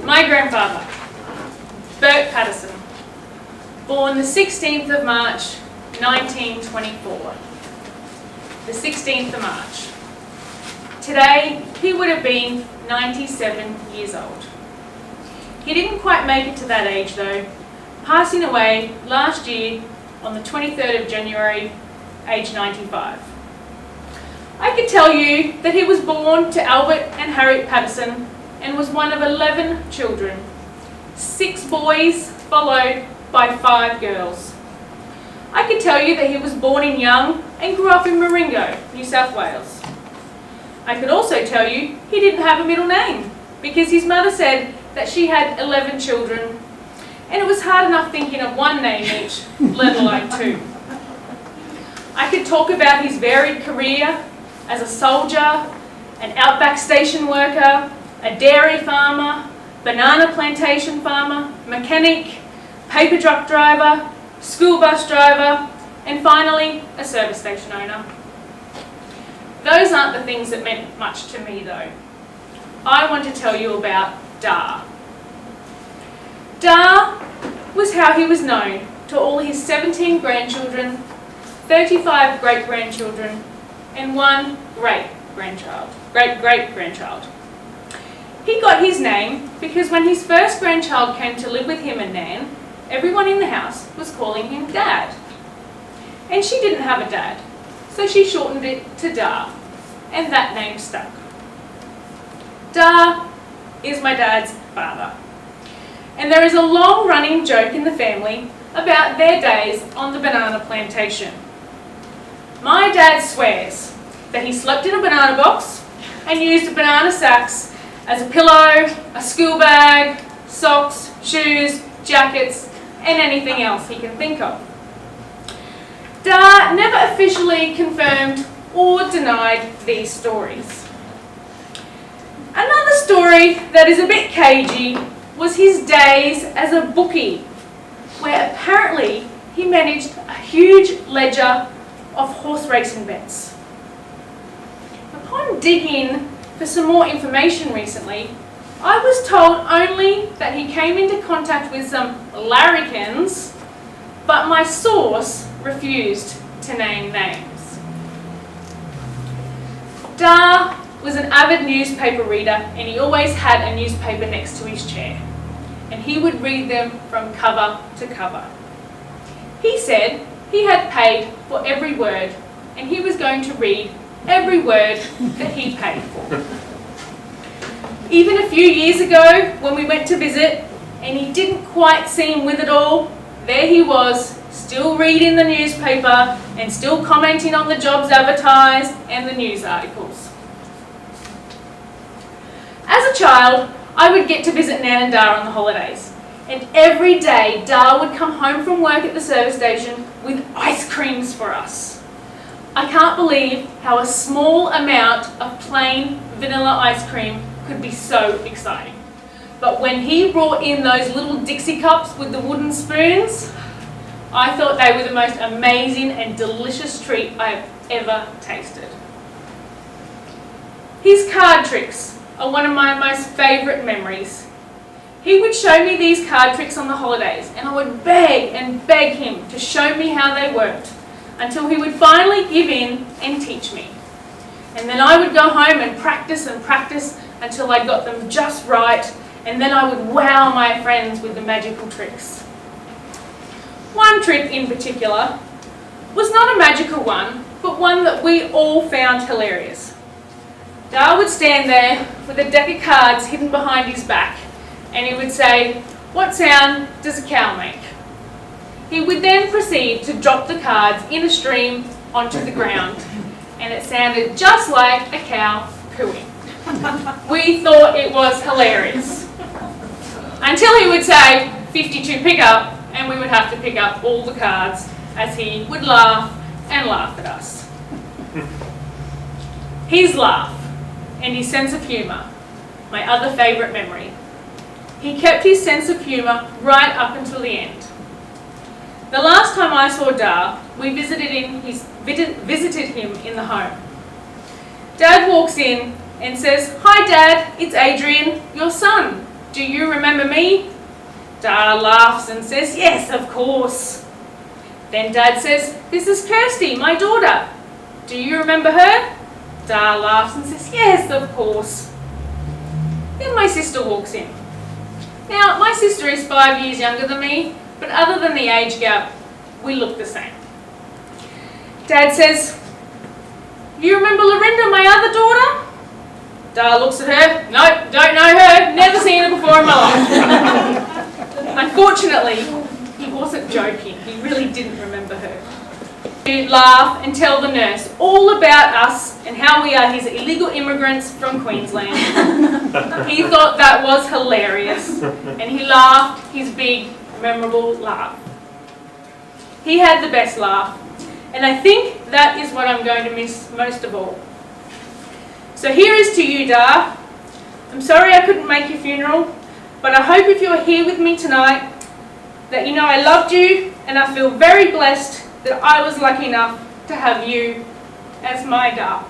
My grandfather, Bert Patterson, born the 16th of March, 1924. The 16th of March. Today, he would have been 97 years old. He didn't quite make it to that age though, passing away last year on the 23rd of January, age 95. I could tell you that he was born to Albert and Harriet Patterson and was one of 11 children, 6 boys followed by 5 girls. I could tell you that he was born in Young and grew up in Maryborough, New South Wales. I could also tell you he didn't have a middle name because his mother said that she had 11 children and it was hard enough thinking of one name each, let alone 2. I could talk about his varied career as a soldier, an outback station worker, a dairy farmer, banana plantation farmer, mechanic, paper truck driver, school bus driver, and finally, a service station owner. Those aren't the things that meant much to me though. I want to tell you about Dar. Dar was how he was known to all his 17 grandchildren, 35 great-grandchildren, and 1 great-great-grandchild. He got his name because when his first grandchild came to live with him and Nan, everyone in the house was calling him Dad. And she didn't have a dad, so she shortened it to Dar, and that name stuck. Dar is my dad's father. And there is a long-running joke in the family about their days on the banana plantation. My dad swears that he slept in a banana box and used banana sacks as a pillow, a school bag, socks, shoes, jackets, and anything else he can think of. Dar never officially confirmed or denied these stories. Another story that is a bit cagey was his days as a bookie, where apparently he managed a huge ledger of horse racing bets. Upon digging for some more information recently, I was told only that he came into contact with some larrikins, but my source refused to name names. Dar was an avid newspaper reader and he always had a newspaper next to his chair, and he would read them from cover to cover. He said he had paid for every word and he was going to read every word that he paid for. Even a few years ago when we went to visit and he didn't quite seem with it all, there he was, still reading the newspaper and still commenting on the jobs advertised and the news articles. As a child, I would get to visit Nan and Dar on the holidays, and every day Dar would come home from work at the service station with ice creams for us. I can't believe how a small amount of plain vanilla ice cream could be so exciting. But when he brought in those little Dixie cups with the wooden spoons, I thought they were the most amazing and delicious treat I have ever tasted. His card tricks are one of my most favourite memories. He would show me these card tricks on the holidays and I would beg and beg him to show me how they worked until he would finally give in and teach me. And then I would go home and practice until I got them just right, and then I would wow my friends with the magical tricks. One trick in particular was not a magical one, but one that we all found hilarious. Dar would stand there with a deck of cards hidden behind his back, and he would say, "What sound does a cow make?" He would then proceed to drop the cards in a stream onto the ground, and it sounded just like a cow cooing. We thought it was hilarious. Until he would say, 52 pick up, and we would have to pick up all the cards as he would laugh and laugh at us. His laugh and his sense of humour, my other favourite memory. He kept his sense of humour right up until the end. The last time I saw Dar, we visited him in the home. Dad walks in and says, "Hi Dad, it's Adrian, your son. "Do you remember me?" Dad laughs and says, "Yes, of course." Then Dad says, "This is Kirsty, my daughter. Do you remember her?" Dad laughs and says, "Yes, of course." Then my sister walks in. Now, my sister is 5 years younger than me, but other than the age gap, we look the same. Dad says, "You remember Lorinda, my other daughter?" Dad looks at her. "Nope, don't know her, never seen her before in my life." Unfortunately, he wasn't joking. He really didn't remember her. He'd laugh and tell the nurse all about us and how we are his illegal immigrants from Queensland. He thought that was hilarious, and he laughed his big, memorable laugh. He had the best laugh, and I think that is what I'm going to miss most of all. So here is to you, Dar. I'm sorry I couldn't make your funeral, but I hope if you're here with me tonight that you know I loved you, and I feel very blessed that I was lucky enough to have you as my Dar.